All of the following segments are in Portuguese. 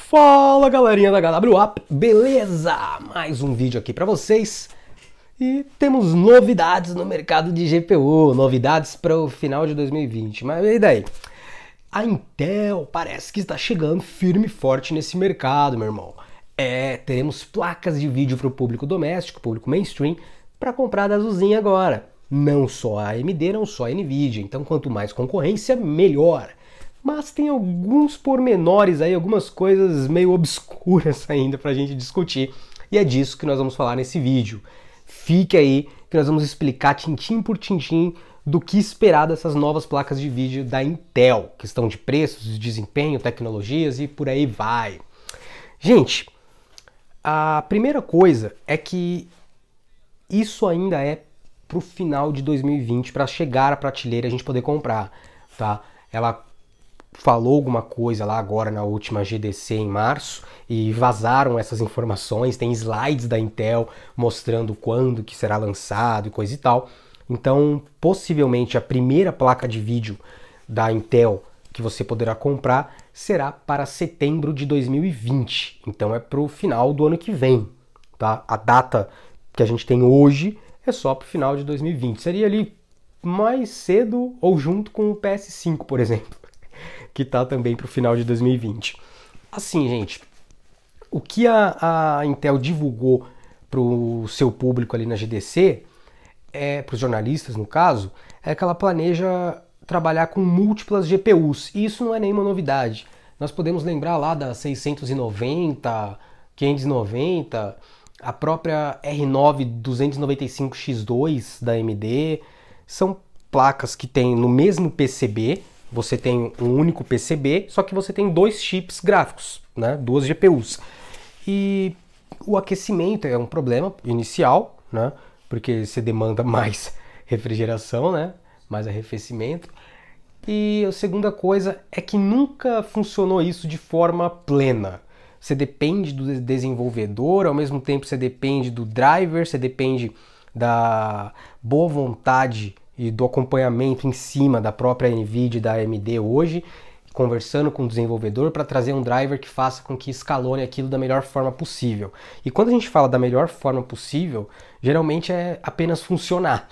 Fala galerinha da HWAP, beleza? Mais um vídeo aqui pra vocês e temos novidades no mercado de GPU, novidades para o final de 2020, mas e daí? A Intel parece que está chegando firme e forte nesse mercado, meu irmão. Teremos placas de vídeo para o público doméstico, público mainstream, para comprar da Azulzinha agora. Não só a AMD, não só a Nvidia, então quanto mais concorrência, melhor. Mas tem alguns pormenores aí, algumas coisas meio obscuras ainda pra gente discutir. E é disso que nós vamos falar nesse vídeo. Fique aí que nós vamos explicar tintim por tintim do que esperar dessas novas placas de vídeo da Intel. Questão de preços, desempenho, tecnologias e por aí vai. Gente, a primeira coisa é que isso ainda é pro final de 2020, para chegar à prateleira e a gente poder comprar, tá? Ela falou alguma coisa lá agora na última GDC em março e vazaram essas informações, tem slides da Intel mostrando quando que será lançado e coisa e tal. Então, possivelmente a primeira placa de vídeo da Intel que você poderá comprar será para setembro de 2020. Então é para o final do ano que vem, tá? A data que a gente tem hoje é só para o final de 2020. Seria ali mais cedo ou junto com o PS5, por exemplo, que tá também para o final de 2020. Assim, gente, o que a Intel divulgou para o seu público ali na GDC, para os jornalistas no caso, é que ela planeja trabalhar com múltiplas GPUs, e isso não é nenhuma novidade. Nós podemos lembrar lá da 690, 590, a própria R9 295X2 da AMD, são placas que tem no mesmo PCB. Você tem um único PCB, só que você tem dois chips gráficos, né? Duas GPUs. E o aquecimento é um problema inicial, né? Porque você demanda mais refrigeração, né? Mais arrefecimento. E a segunda coisa é que nunca funcionou isso de forma plena. Você depende do desenvolvedor, ao mesmo tempo você depende do driver, você depende da boa vontade e do acompanhamento em cima da própria Nvidia e da AMD hoje, conversando com o desenvolvedor para trazer um driver que faça com que escalone aquilo da melhor forma possível. E quando a gente fala da melhor forma possível, geralmente é apenas funcionar.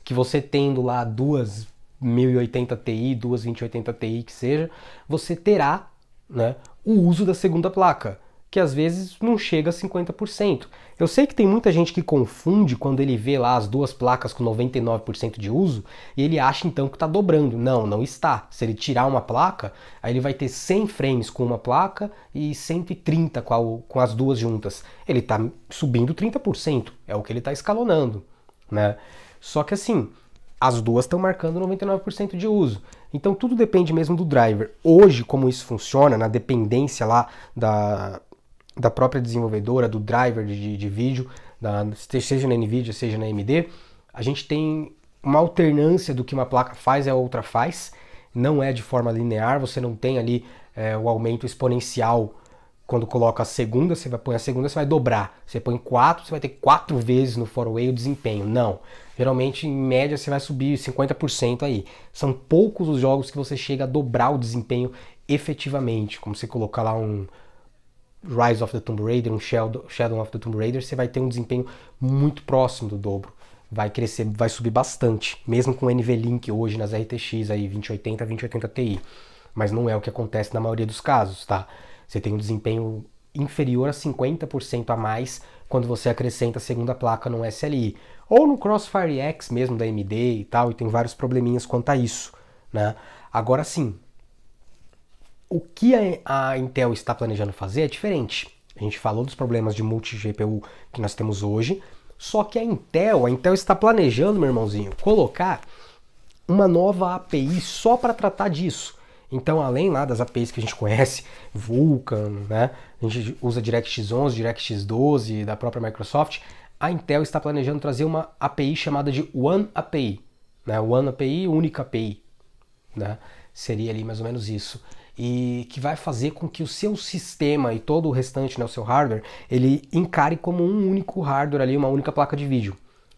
Que você tendo lá duas 1080 Ti, duas 2080 Ti que seja, você terá, né, o uso da segunda placa, que às vezes não chega a 50%. Eu sei que tem muita gente que confunde quando ele vê lá as duas placas com 99% de uso e ele acha então que está dobrando. Não, não está. Se ele tirar uma placa, aí ele vai ter 100 frames com uma placa e 130 com as duas juntas. Ele está subindo 30%, é o que ele está escalonando, né? Só que assim, as duas estão marcando 99% de uso. Então tudo depende mesmo do driver. Hoje, como isso funciona, na dependência lá da própria desenvolvedora, do driver de vídeo, seja na Nvidia, seja na AMD, a gente tem uma alternância do que uma placa faz e a outra faz. Não é de forma linear, você não tem ali o aumento exponencial. Quando coloca a segunda, você vai pôr a segunda, você vai dobrar. Você põe 4, você vai ter 4 vezes no 4-way o desempenho. Não. Geralmente, em média, você vai subir 50% aí. São poucos os jogos que você chega a dobrar o desempenho efetivamente. Como você colocar lá um Rise of the Tomb Raider, um Shadow of the Tomb Raider, você vai ter um desempenho muito próximo do dobro. Vai crescer, vai subir bastante. Mesmo com o NVLink hoje nas RTX aí, 2080, 2080 Ti. Mas não é o que acontece na maioria dos casos, tá? Você tem um desempenho inferior a 50% a mais quando você acrescenta a segunda placa no SLI. Ou no Crossfire X mesmo da AMD e tal, e tem vários probleminhas quanto a isso, né? Agora sim, o que a Intel está planejando fazer é diferente. A gente falou dos problemas de multi-GPU que nós temos hoje, só que a Intel está planejando, meu irmãozinho, colocar uma nova API só para tratar disso. Então, além lá das APIs que a gente conhece, Vulkan, né? A gente usa DirectX 11, DirectX 12 da própria Microsoft, a Intel está planejando trazer uma API chamada de One API, né? One API, única API, né? Seria ali mais ou menos isso. E que vai fazer com que o seu sistema e todo o restante, né, o seu hardware, ele encare como um único hardware ali, uma única placa de vídeo.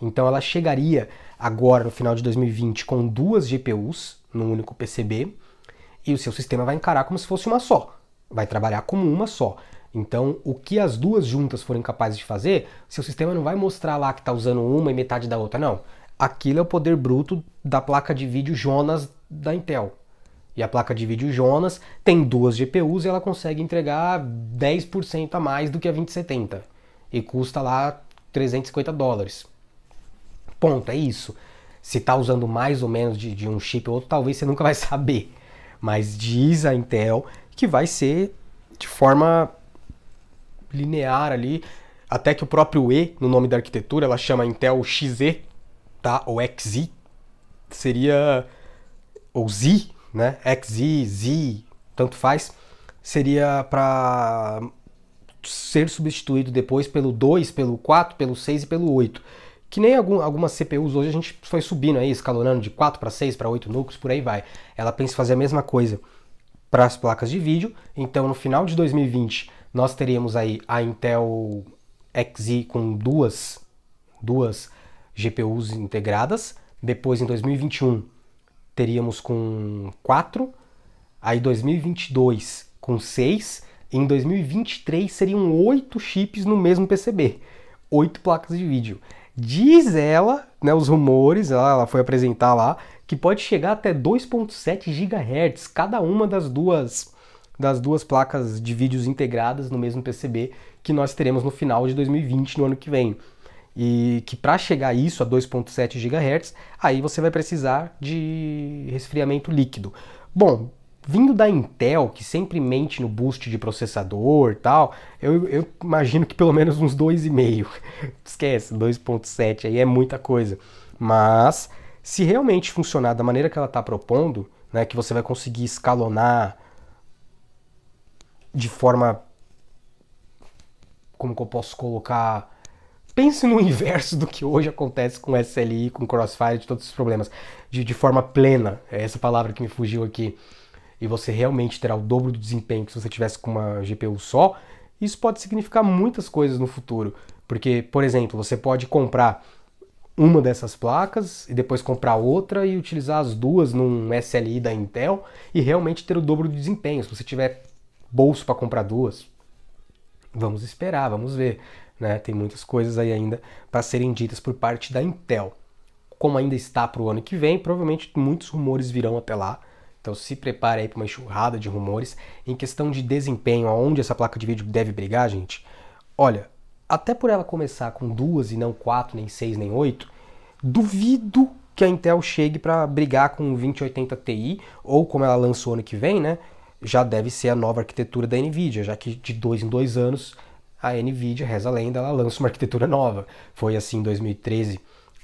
Então ela chegaria agora no final de 2020 com duas GPUs num único PCB, e o seu sistema vai encarar como se fosse uma só. vai trabalhar como uma só. Então, o que as duas juntas forem capazes de fazer, seu sistema não vai mostrar lá que está usando uma e metade da outra, não. Aquilo é o poder bruto da placa de vídeo Jonas da Intel. E a placa de vídeo Jonas tem duas GPUs e ela consegue entregar 10% a mais do que a 2070. E custa lá $350. Ponto, é isso. Se está usando mais ou menos de um chip ou outro, talvez você nunca vai saber. Mas diz a Intel que vai ser de forma linear ali, até que o próprio E, no nome da arquitetura, ela chama Intel XE, tá? Ou XZ, seria... ou Z, né? XZ, Z, tanto faz, seria para ser substituído depois pelo 2, pelo 4, pelo 6 e pelo 8. Que nem algumas CPUs hoje a gente foi subindo aí, escalonando de 4 para 6, para 8 núcleos, por aí vai. Ela pensa em fazer a mesma coisa para as placas de vídeo. Então no final de 2020 nós teríamos aí a Intel XZ com duas GPUs integradas. Depois em 2021 teríamos com 4, aí 2022 com 6, e em 2023 seriam 8 chips no mesmo PCB, 8 placas de vídeo. Diz ela, né, os rumores, ela foi apresentar lá, que pode chegar até 2.7 GHz cada uma das duas placas de vídeos integradas no mesmo PCB que nós teremos no final de 2020, no ano que vem. E que para chegar a isso, a 2.7 GHz, aí você vai precisar de resfriamento líquido. Bom, vindo da Intel, que sempre mente no boost de processador e tal, eu imagino que pelo menos uns 2,5. Esquece, 2.7 aí é muita coisa. Mas, se realmente funcionar da maneira que ela está propondo, né, que você vai conseguir escalonar de forma... como que eu posso colocar... Pense no inverso do que hoje acontece com SLI, com Crossfire, de todos os problemas. De forma plena, é essa palavra que me fugiu aqui. E você realmente terá o dobro do desempenho que se você tivesse com uma GPU só. Isso pode significar muitas coisas no futuro. Porque, por exemplo, você pode comprar uma dessas placas e depois comprar outra e utilizar as duas num SLI da Intel e realmente ter o dobro do desempenho. Se você tiver bolso para comprar duas, vamos esperar, vamos ver. Né? Tem muitas coisas aí ainda para serem ditas por parte da Intel. Como ainda está para o ano que vem, provavelmente muitos rumores virão até lá. Então se prepare aí para uma enxurrada de rumores. Em questão de desempenho, aonde essa placa de vídeo deve brigar, gente? Olha, até por ela começar com 2 e não 4, nem 6, nem 8, duvido que a Intel chegue para brigar com o 2080 Ti, ou como ela lançou ano que vem, né? Já deve ser a nova arquitetura da Nvidia, já que de 2 em 2 anos a Nvidia, reza a lenda, ela lança uma arquitetura nova. Foi assim em 2013,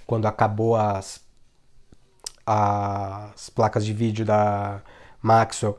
quando acabou as placas de vídeo da Maxwell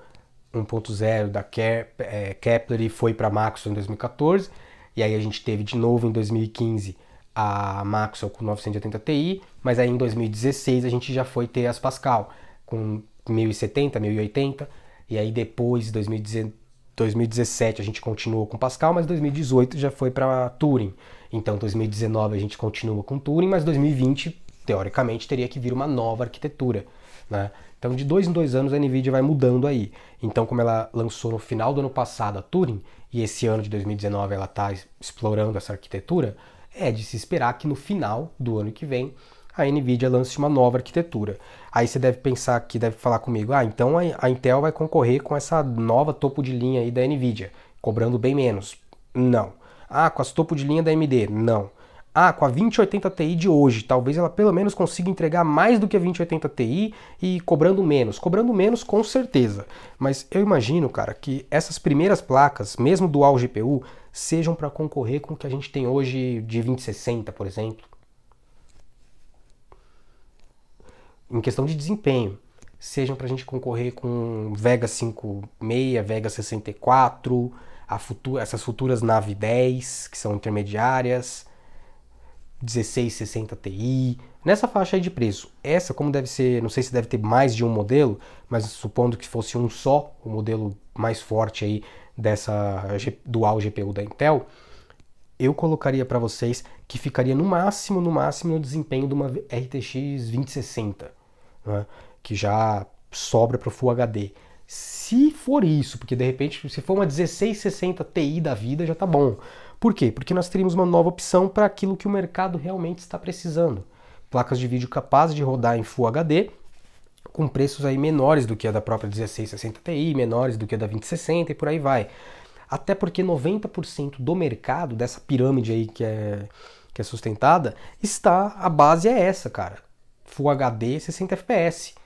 1.0, da Kepler, e foi para a Maxwell em 2014. E aí a gente teve de novo em 2015 a Maxwell com 980 Ti, mas aí em 2016 a gente já foi ter as Pascal com 1070, 1080, e aí depois, 2017 a gente continuou com Pascal, mas 2018 já foi para Turing. Então 2019 a gente continua com Turing, mas 2020 teoricamente teria que vir uma nova arquitetura, né? Então de 2 em 2 anos a Nvidia vai mudando aí. Então como ela lançou no final do ano passado a Turing, e esse ano de 2019 ela está explorando essa arquitetura, é de se esperar que no final do ano que vem a Nvidia lance uma nova arquitetura. Aí você deve pensar que deve falar comigo, então a Intel vai concorrer com essa nova topo de linha aí da Nvidia, cobrando bem menos. Não. Com as topo de linha da AMD? Não. Com a 2080 Ti de hoje, talvez ela pelo menos consiga entregar mais do que a 2080 Ti e cobrando menos. Cobrando menos com certeza. Mas eu imagino, cara, que essas primeiras placas, mesmo dual GPU, sejam para concorrer com o que a gente tem hoje de 2060, por exemplo. Em questão de desempenho, sejam para a gente concorrer com Vega 5.6, Vega 64, essas futuras Nave 10, que são intermediárias, 1660 Ti, nessa faixa aí de preço. Essa, como deve ser, não sei se deve ter mais de um modelo, mas supondo que fosse um só, o modelo mais forte aí dessa dual GPU da Intel, eu colocaria para vocês que ficaria no máximo no desempenho de uma RTX 2060, né, que já sobra para o Full HD. Se for isso, porque de repente, se for uma 1660 Ti da vida, já tá bom. Por quê? Porque nós teríamos uma nova opção para aquilo que o mercado realmente está precisando. Placas de vídeo capazes de rodar em Full HD, com preços aí menores do que a da própria 1660 Ti, menores do que a da 2060 e por aí vai. Até porque 90% do mercado, dessa pirâmide aí que é sustentada, a base é essa, cara. Full HD, 60 FPS.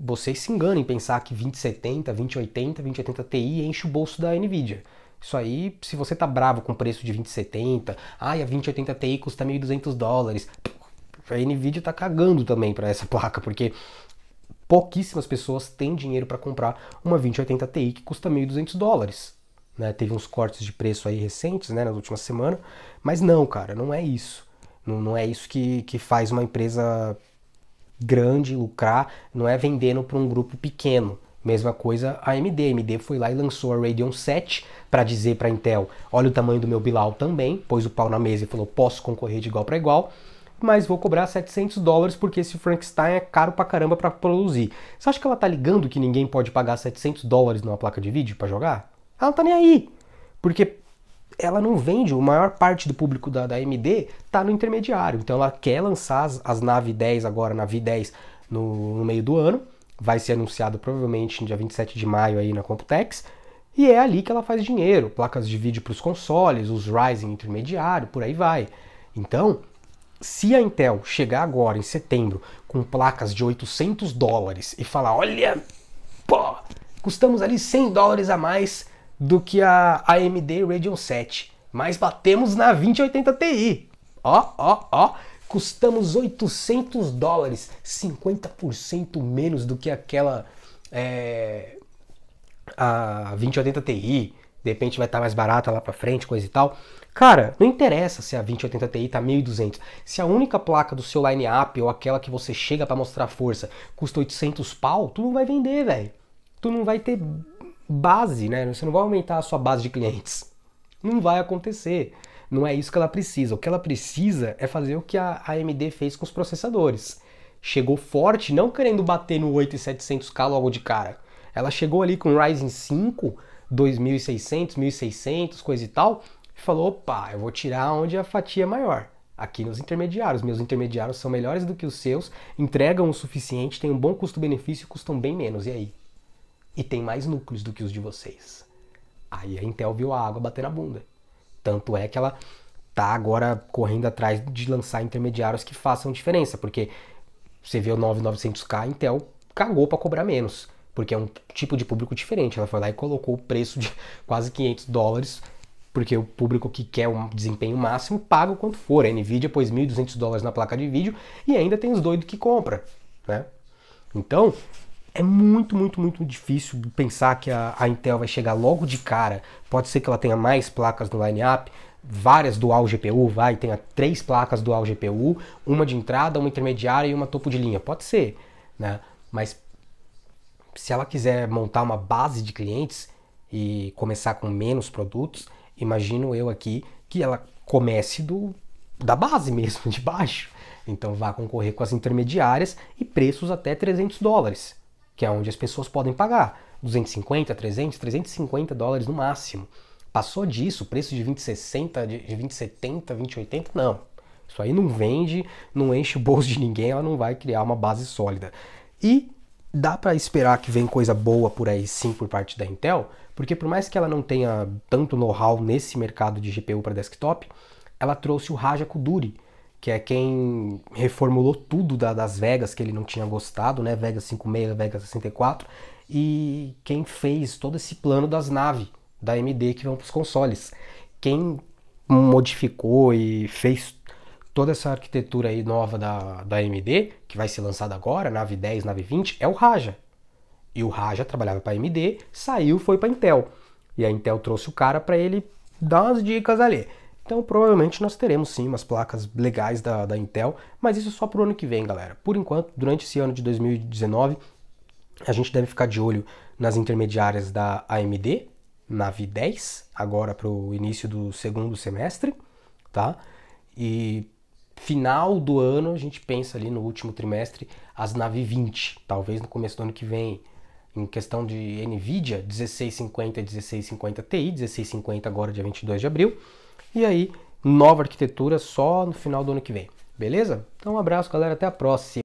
Vocês se enganam em pensar que 2070, 2080, 2080 Ti enche o bolso da Nvidia. Isso aí, se você tá bravo com o preço de 2070, a 2080 Ti custa $1.200, a Nvidia tá cagando também para essa placa, porque pouquíssimas pessoas têm dinheiro para comprar uma 2080 Ti que custa $1.200. Né? Teve uns cortes de preço aí recentes, né, nas últimas semanas, mas não, cara, não é isso. Não é isso que faz uma empresa grande lucrar, não é vendendo para um grupo pequeno. Mesma coisa a AMD. A AMD foi lá e lançou a Radeon 7 para dizer para a Intel, olha o tamanho do meu Bilal também, pôs o pau na mesa e falou, posso concorrer de igual para igual, mas vou cobrar $700 porque esse Frankenstein é caro pra caramba para produzir. Você acha que ela tá ligando que ninguém pode pagar $700 numa placa de vídeo para jogar? Ela não tá nem aí, porque ela não vende, a maior parte do público da AMD tá no intermediário, então ela quer lançar as Navi 10 agora, Navi 10 no meio do ano, vai ser anunciado provavelmente no dia 27 de maio aí na Computex, e é ali que ela faz dinheiro, placas de vídeo para os consoles, os Ryzen intermediário, por aí vai. Então, se a Intel chegar agora em setembro com placas de $800 e falar, olha, pô, custamos ali $100 a mais do que a AMD Radeon 7, mas batemos na 2080 Ti. Ó, custamos $800, 50% menos do que aquela a 2080 Ti. De repente vai estar mais barata lá pra frente, coisa e tal. Cara, não interessa se a 2080 Ti tá 1.200. Se a única placa do seu line-up ou aquela que você chega pra mostrar força custa 800 pau, tu não vai vender, velho. Tu não vai ter base, né? Você não vai aumentar a sua base de clientes. Não vai acontecer. Não é isso que ela precisa. O que ela precisa é fazer o que a AMD fez com os processadores. Chegou forte, não querendo bater no 8700K logo de cara. Ela chegou ali com o Ryzen 5, 2600, 1600, coisa e tal, e falou, opa, eu vou tirar onde a fatia é maior. Aqui nos intermediários. Meus intermediários são melhores do que os seus, entregam o suficiente, têm um bom custo-benefício e custam bem menos. E aí? E tem mais núcleos do que os de vocês. Aí a Intel viu a água bater na bunda. Tanto é que ela tá agora correndo atrás de lançar intermediários que façam diferença, porque você vê o 9900K, a Intel cagou para cobrar menos, porque é um tipo de público diferente. Ela foi lá e colocou o preço de quase $500, porque o público que quer um desempenho máximo paga o quanto for. A Nvidia pôs $1.200 na placa de vídeo e ainda tem os doidos que compram, né? Então, é muito difícil pensar que a Intel vai chegar logo de cara. Pode ser que ela tenha mais placas no line-up, várias dual GPU, tenha 3 placas dual GPU, uma de entrada, uma intermediária e uma topo de linha. Pode ser, né? Mas se ela quiser montar uma base de clientes e começar com menos produtos, imagino eu aqui que ela comece da base mesmo, de baixo. Então vá concorrer com as intermediárias e preços até $300. Que é onde as pessoas podem pagar. 250, 300, $350 no máximo. Passou disso, preço de 2060, de 2070, 2080, não. Isso aí não vende, não enche o bolso de ninguém, ela não vai criar uma base sólida. E dá para esperar que vem coisa boa por aí sim por parte da Intel, porque por mais que ela não tenha tanto know-how nesse mercado de GPU para desktop, ela trouxe o Raja Koduri, que é quem reformulou tudo das Vegas que ele não tinha gostado, né? Vega 56, Vega 64, e quem fez todo esse plano das Navi da AMD que vão para os consoles. Quem modificou e fez toda essa arquitetura aí nova da AMD, que vai ser lançada agora, Navi 10, Navi 20, é o Raja. E o Raja trabalhava para a AMD, saiu, foi para a Intel. E a Intel trouxe o cara para ele dar umas dicas ali. Então provavelmente nós teremos sim umas placas legais da Intel, mas isso é só pro ano que vem, galera. Por enquanto, durante esse ano de 2019, a gente deve ficar de olho nas intermediárias da AMD, Navi 10, agora pro início do segundo semestre, tá? E final do ano a gente pensa ali no último trimestre as Navi 20, talvez no começo do ano que vem em questão de NVIDIA, 1650 e 1650 Ti, 1650 agora dia 22 de abril, e aí nova arquitetura só no final do ano que vem, beleza? Então um abraço galera, até a próxima!